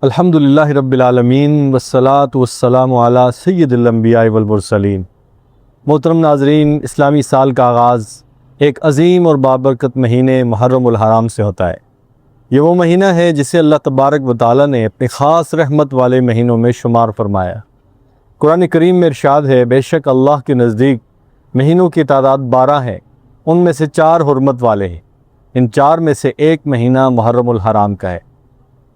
الحمدللہ رب العالمین والصلاة والسلام علی سید الانبیاء والمرسلین۔ محترم ناظرین، اسلامی سال کا آغاز ایک عظیم اور بابرکت مہینے محرم الحرام سے ہوتا ہے۔ یہ وہ مہینہ ہے جسے اللہ تبارک و تعالیٰ نے اپنی خاص رحمت والے مہینوں میں شمار فرمایا۔ قرآن کریم میں ارشاد ہے، بے شک اللہ کے نزدیک مہینوں کی تعداد 12 ہے، ان میں سے 4 حرمت والے ہیں۔ ان 4 میں سے ایک مہینہ محرم الحرام کا ہے۔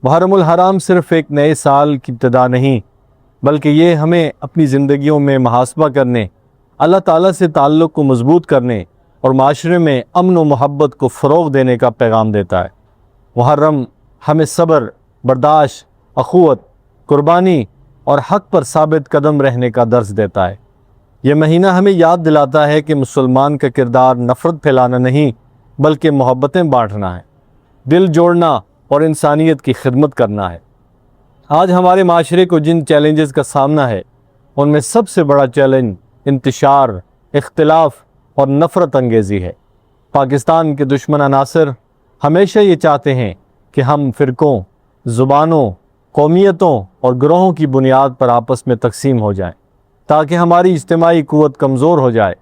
محرم الحرام صرف ایک نئے سال کی ابتدا نہیں، بلکہ یہ ہمیں اپنی زندگیوں میں محاسبہ کرنے، اللہ تعالیٰ سے تعلق کو مضبوط کرنے اور معاشرے میں امن و محبت کو فروغ دینے کا پیغام دیتا ہے۔ محرم ہمیں صبر، برداشت، اخوت، قربانی اور حق پر ثابت قدم رہنے کا درس دیتا ہے۔ یہ مہینہ ہمیں یاد دلاتا ہے کہ مسلمان کا کردار نفرت پھیلانا نہیں، بلکہ محبتیں بانٹنا ہے، دل جوڑنا اور انسانیت کی خدمت کرنا ہے۔ آج ہمارے معاشرے کو جن چیلنجز کا سامنا ہے، ان میں سب سے بڑا چیلنج انتشار، اختلاف اور نفرت انگیزی ہے۔ پاکستان کے دشمن عناصر ہمیشہ یہ چاہتے ہیں کہ ہم فرقوں، زبانوں، قومیتوں اور گروہوں کی بنیاد پر آپس میں تقسیم ہو جائیں تاکہ ہماری اجتماعی قوت کمزور ہو جائے۔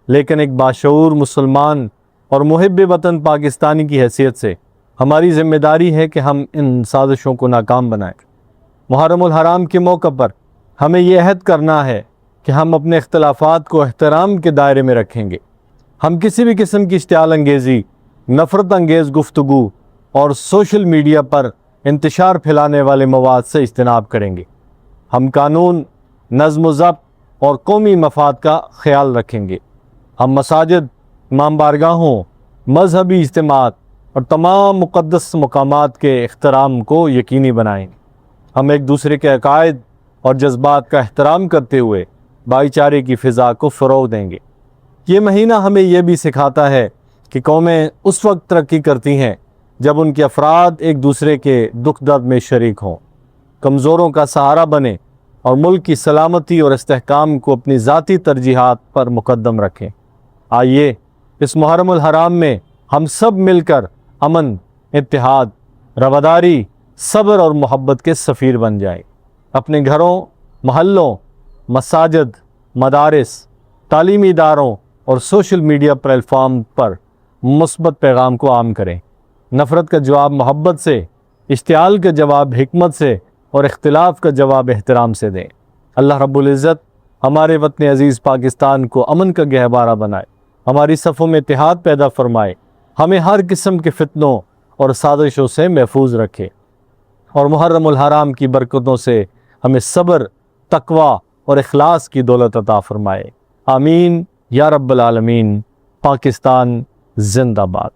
لیکن ایک باشعور مسلمان اور محب وطن پاکستانی کی حیثیت سے ہماری ذمہ داری ہے کہ ہم ان سازشوں کو ناکام بنائیں۔ محرم الحرام کے موقع پر ہمیں یہ عہد کرنا ہے کہ ہم اپنے اختلافات کو احترام کے دائرے میں رکھیں گے۔ ہم کسی بھی قسم کی اشتعال انگیزی، نفرت انگیز گفتگو اور سوشل میڈیا پر انتشار پھیلانے والے مواد سے اجتناب کریں گے۔ ہم قانون، نظم و ضبط اور قومی مفاد کا خیال رکھیں گے۔ ہم مساجد، امام بارگاہوں، مذہبی اجتماعات اور تمام مقدس مقامات کے احترام کو یقینی بنائیں گے۔ ہم ایک دوسرے کے عقائد اور جذبات کا احترام کرتے ہوئے بھائی چارے کی فضا کو فروغ دیں گے۔ یہ مہینہ ہمیں یہ بھی سکھاتا ہے کہ قومیں اس وقت ترقی کرتی ہیں جب ان کے افراد ایک دوسرے کے دکھ درد میں شریک ہوں، کمزوروں کا سہارا بنیں اور ملک کی سلامتی اور استحکام کو اپنی ذاتی ترجیحات پر مقدم رکھیں۔ آئیے اس محرم الحرام میں ہم سب مل کر امن، اتحاد، رواداری، صبر اور محبت کے سفیر بن جائیں۔ اپنے گھروں، محلوں، مساجد، مدارس، تعلیمی اداروں اور سوشل میڈیا پلیٹ فارم پر مثبت پیغام کو عام کریں۔ نفرت کا جواب محبت سے، اشتعال کا جواب حکمت سے اور اختلاف کا جواب احترام سے دیں۔ اللہ رب العزت ہمارے وطن عزیز پاکستان کو امن کا گہوارہ بنائے، ہماری صفوں میں اتحاد پیدا فرمائے، ہمیں ہر قسم کے فتنوں اور سازشوں سے محفوظ رکھے اور محرم الحرام کی برکتوں سے ہمیں صبر، تقوی اور اخلاص کی دولت عطا فرمائے۔ آمین یا رب العالمین۔ پاکستان زندہ باد۔